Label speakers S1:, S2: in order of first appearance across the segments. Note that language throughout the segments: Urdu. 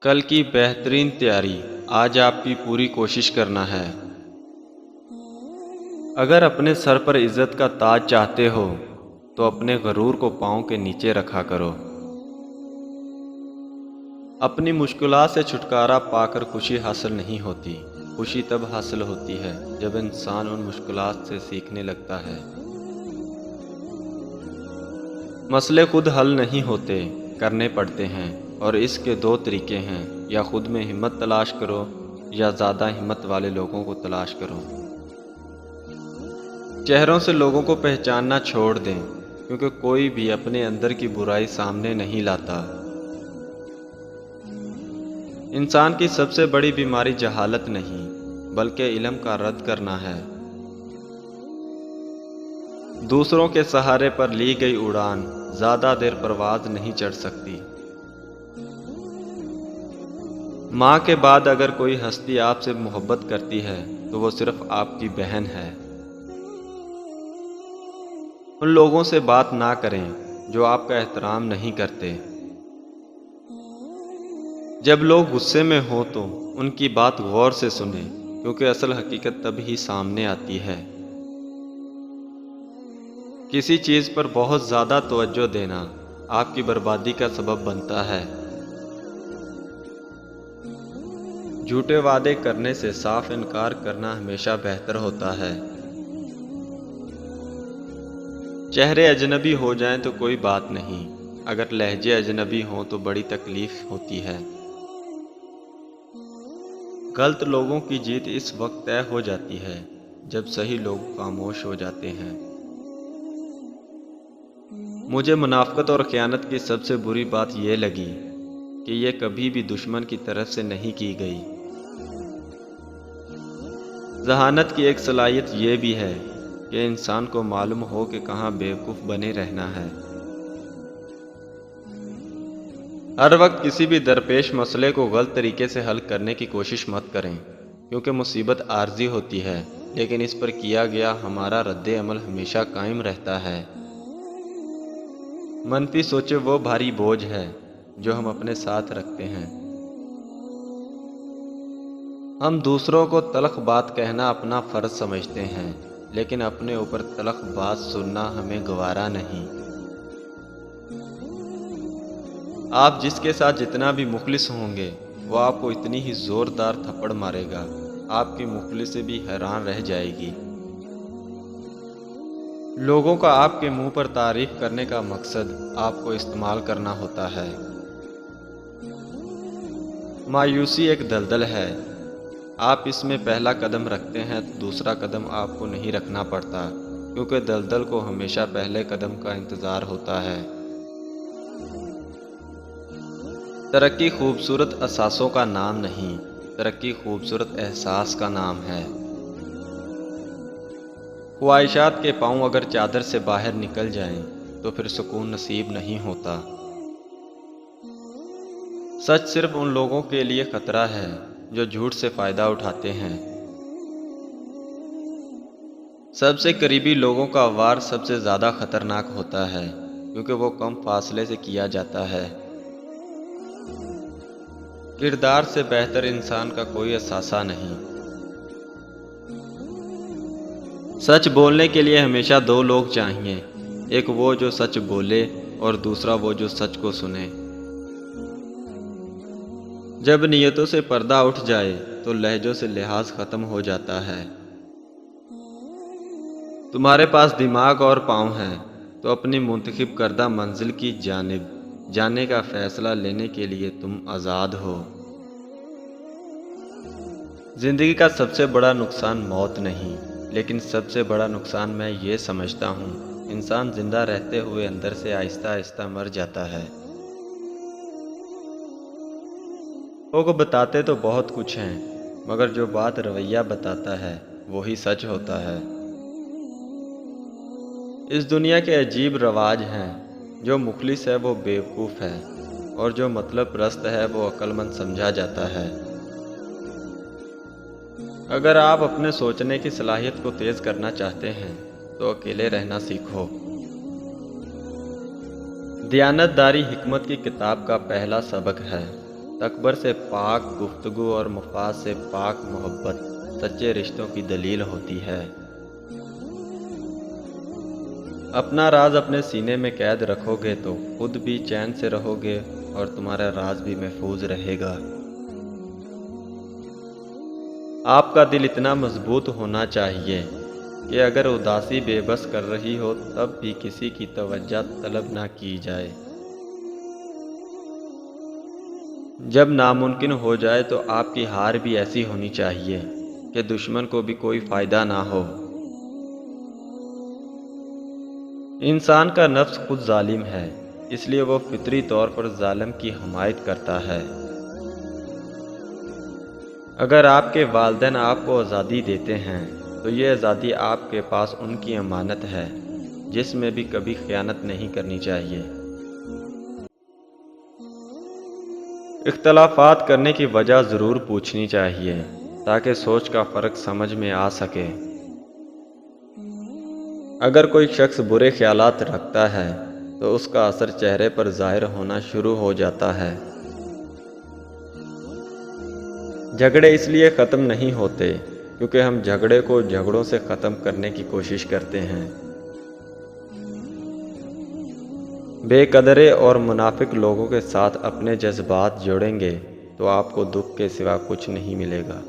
S1: کل کی بہترین تیاری آج آپ کی پوری کوشش کرنا ہے۔ اگر اپنے سر پر عزت کا تاج چاہتے ہو تو اپنے غرور کو پاؤں کے نیچے رکھا کرو۔ اپنی مشکلات سے چھٹکارا پا کر خوشی حاصل نہیں ہوتی، خوشی تب حاصل ہوتی ہے جب انسان ان مشکلات سے سیکھنے لگتا ہے۔ مسئلے خود حل نہیں ہوتے، کرنے پڑتے ہیں، اور اس کے دو طریقے ہیں، یا خود میں ہمت تلاش کرو یا زیادہ ہمت والے لوگوں کو تلاش کرو۔ چہروں سے لوگوں کو پہچاننا چھوڑ دیں، کیونکہ کوئی بھی اپنے اندر کی برائی سامنے نہیں لاتا۔ انسان کی سب سے بڑی بیماری جہالت نہیں، بلکہ علم کا رد کرنا ہے۔ دوسروں کے سہارے پر لی گئی اڑان زیادہ دیر پرواز نہیں چڑھ سکتی۔ ماں کے بعد اگر کوئی ہستی آپ سے محبت کرتی ہے تو وہ صرف آپ کی بہن ہے۔ ان لوگوں سے بات نہ کریں جو آپ کا احترام نہیں کرتے۔ جب لوگ غصے میں ہوں تو ان کی بات غور سے سنیں، کیونکہ اصل حقیقت تب ہی سامنے آتی ہے۔ کسی چیز پر بہت زیادہ توجہ دینا آپ کی بربادی کا سبب بنتا ہے۔ جھوٹے وعدے کرنے سے صاف انکار کرنا ہمیشہ بہتر ہوتا ہے۔ چہرے اجنبی ہو جائیں تو کوئی بات نہیں، اگر لہجے اجنبی ہوں تو بڑی تکلیف ہوتی ہے۔ غلط لوگوں کی جیت اس وقت طے ہو جاتی ہے جب صحیح لوگ خاموش ہو جاتے ہیں۔ مجھے منافقت اور خیانت کی سب سے بری بات یہ لگی کہ یہ کبھی بھی دشمن کی طرف سے نہیں کی گئی۔ ذہانت کی ایک صلاحیت یہ بھی ہے کہ انسان کو معلوم ہو کہ کہاں بیوقوف بنے رہنا ہے۔ ہر وقت کسی بھی درپیش مسئلے کو غلط طریقے سے حل کرنے کی کوشش مت کریں، کیونکہ مصیبت عارضی ہوتی ہے، لیکن اس پر کیا گیا ہمارا رد عمل ہمیشہ قائم رہتا ہے۔ منفی سوچیں وہ بھاری بوجھ ہے جو ہم اپنے ساتھ رکھتے ہیں۔ ہم دوسروں کو تلخ بات کہنا اپنا فرض سمجھتے ہیں، لیکن اپنے اوپر تلخ بات سننا ہمیں گوارا نہیں۔ آپ جس کے ساتھ جتنا بھی مخلص ہوں گے وہ آپ کو اتنی ہی زوردار تھپڑ مارے گا، آپ کی مخلصی بھی حیران رہ جائے گی۔ لوگوں کا آپ کے منہ پر تعریف کرنے کا مقصد آپ کو استعمال کرنا ہوتا ہے۔ مایوسی ایک دلدل ہے، آپ اس میں پہلا قدم رکھتے ہیں تو دوسرا قدم آپ کو نہیں رکھنا پڑتا، کیونکہ دلدل کو ہمیشہ پہلے قدم کا انتظار ہوتا ہے۔ ترقی خوبصورت اثاثوں کا نام نہیں، ترقی خوبصورت احساس کا نام ہے۔ خواہشات کے پاؤں اگر چادر سے باہر نکل جائیں تو پھر سکون نصیب نہیں ہوتا۔ سچ صرف ان لوگوں کے لیے خطرہ ہے جو جھوٹ سے فائدہ اٹھاتے ہیں۔ سب سے قریبی لوگوں کا وار سب سے زیادہ خطرناک ہوتا ہے، کیونکہ وہ کم فاصلے سے کیا جاتا ہے۔ کردار سے بہتر انسان کا کوئی اثاثہ نہیں۔ سچ بولنے کے لیے ہمیشہ دو لوگ چاہیے، ایک وہ جو سچ بولے اور دوسرا وہ جو سچ کو سنے۔ جب نیتوں سے پردہ اٹھ جائے تو لہجوں سے لحاظ ختم ہو جاتا ہے۔ تمہارے پاس دماغ اور پاؤں ہیں تو اپنی منتخب کردہ منزل کی جانب جانے کا فیصلہ لینے کے لیے تم آزاد ہو۔ زندگی کا سب سے بڑا نقصان موت نہیں، لیکن سب سے بڑا نقصان میں یہ سمجھتا ہوں انسان زندہ رہتے ہوئے اندر سے آہستہ آہستہ مر جاتا ہے۔ لوگ بتاتے تو بہت کچھ ہیں، مگر جو بات رویہ بتاتا ہے وہی سچ ہوتا ہے۔ اس دنیا کے عجیب رواج ہیں، جو مخلص ہے وہ بیوقوف ہے، اور جو مطلب پرست ہے وہ عقل مند سمجھا جاتا ہے۔ اگر آپ اپنے سوچنے کی صلاحیت کو تیز کرنا چاہتے ہیں تو اکیلے رہنا سیکھو۔ دیانت داری حکمت کی کتاب کا پہلا سبق ہے، تکبر سے پاک گفتگو اور مفاد سے پاک محبت سچے رشتوں کی دلیل ہوتی ہے۔ اپنا راز اپنے سینے میں قید رکھو گے تو خود بھی چین سے رہو گے اور تمہارا راز بھی محفوظ رہے گا۔ آپ کا دل اتنا مضبوط ہونا چاہیے کہ اگر اداسی بے بس کر رہی ہو تب بھی کسی کی توجہ طلب نہ کی جائے۔ جب ناممکن ہو جائے تو آپ کی ہار بھی ایسی ہونی چاہیے کہ دشمن کو بھی کوئی فائدہ نہ ہو۔ انسان کا نفس خود ظالم ہے، اس لیے وہ فطری طور پر ظالم کی حمایت کرتا ہے۔ اگر آپ کے والدین آپ کو آزادی دیتے ہیں تو یہ آزادی آپ کے پاس ان کی امانت ہے جس میں بھی کبھی خیانت نہیں کرنی چاہیے۔ اختلافات کرنے کی وجہ ضرور پوچھنی چاہیے تاکہ سوچ کا فرق سمجھ میں آ سکے۔ اگر کوئی شخص برے خیالات رکھتا ہے تو اس کا اثر چہرے پر ظاہر ہونا شروع ہو جاتا ہے۔ جھگڑے اس لیے ختم نہیں ہوتے کیونکہ ہم جھگڑے کو جھگڑوں سے ختم کرنے کی کوشش کرتے ہیں۔ بے قدرے اور منافق لوگوں کے ساتھ اپنے جذبات جوڑیں گے تو آپ کو دکھ کے سوا کچھ نہیں ملے گا۔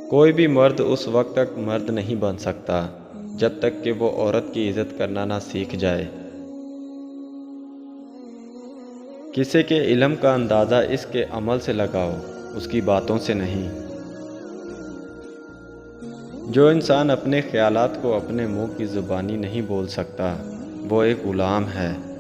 S1: کوئی بھی مرد اس وقت تک مرد نہیں بن سکتا جب تک کہ وہ عورت کی عزت کرنا نہ سیکھ جائے۔ کسی کے علم کا اندازہ اس کے عمل سے لگاؤ، اس کی باتوں سے نہیں۔ جو انسان اپنے خیالات کو اپنے منہ کی زبانی نہیں بول سکتا وہ ایک غلام ہے۔